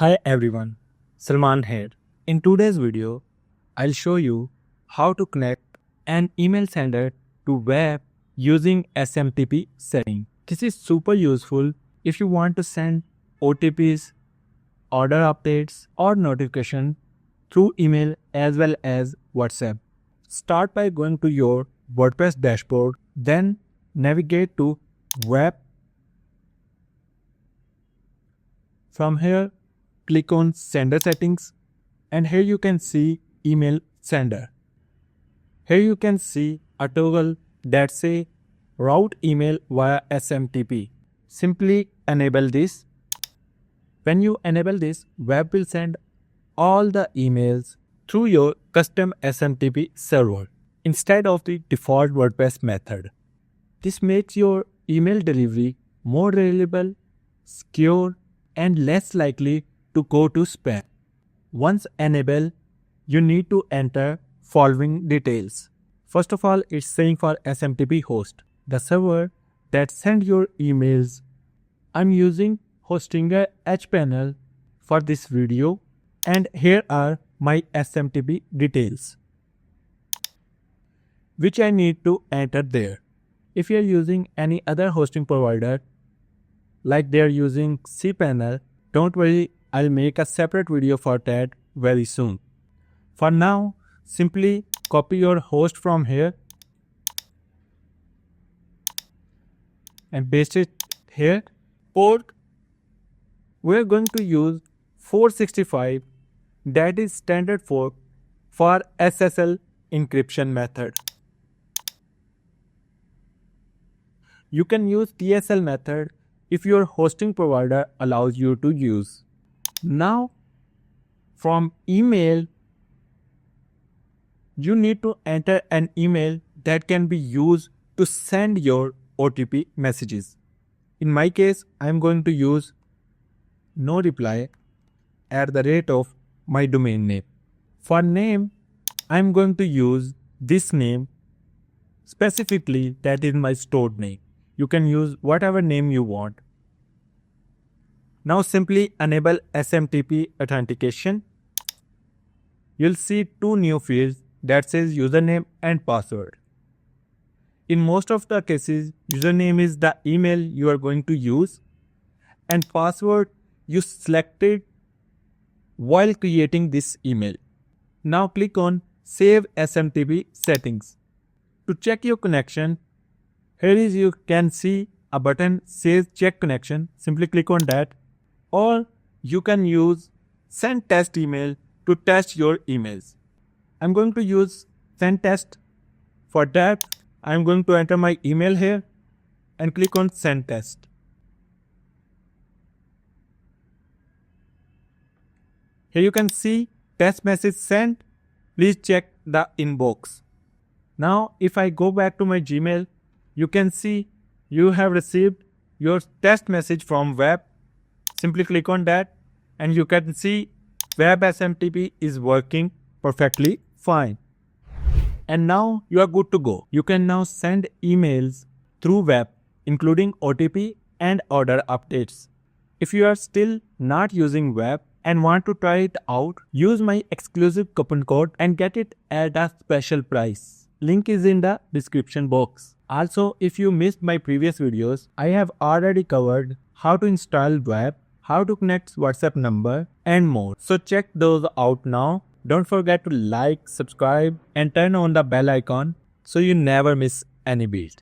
Hi everyone, Salman here. In today's video, I'll show you how to connect an email sender to web using SMTP setting. This is super useful if you want to send OTPs, order updates or notification through email as well as WhatsApp. Start by going to your WordPress dashboard, then navigate to web. From here, click on sender settings and here you can see email sender. Here you can see a toggle that say route email via SMTP. Simply enable this. When you enable this, web will send all the emails through your custom SMTP server instead of the default WordPress method. This makes your email delivery more reliable, secure, and less likely to go to spam. Once enabled, you need to enter following details. First of all, it's saying for SMTP host, the server that sends your emails. I'm using Hostinger HPanel for this video, and here are my SMTP details, which I need to enter there. If you're using any other hosting provider, like they're using cPanel, don't worry, I'll make a separate video for that very soon. For now, simply copy your host from here and paste it here. Port, we're going to use 465, that is standard port for SSL encryption method. You can use TSL method if your hosting provider allows you to use. Now, from email, you need to enter an email that can be used to send your OTP messages. In my case, I am going to use no reply @ my domain name. For name, I am going to use this name specifically, that is my stored name. You can use whatever name you want. Now simply enable SMTP authentication. You'll see two new fields that says username and password. In most of the cases, username is the email you are going to use and password you selected while creating this email. Now click on Save SMTP Settings. To check your connection, here is you can see a button says check connection. Simply click on that. Or you can use send test email to test your emails. I'm going to use send test. For that, I'm going to enter my email here and click on send test. Here you can see test message sent. Please check the inbox. Now if I go back to my Gmail, you can see you have received your test message from web. Simply click on that and you can see web SMTP is working perfectly fine. And now you are good to go. You can now send emails through web, including OTP and order updates. If you are still not using web and want to try it out, use my exclusive coupon code and get it at a special price. Link is in the description box. Also, if you missed my previous videos, I have already covered how to install web, how to connect WhatsApp number and more. So check those out now. Don't forget to like, subscribe and turn on the bell icon so you never miss any build.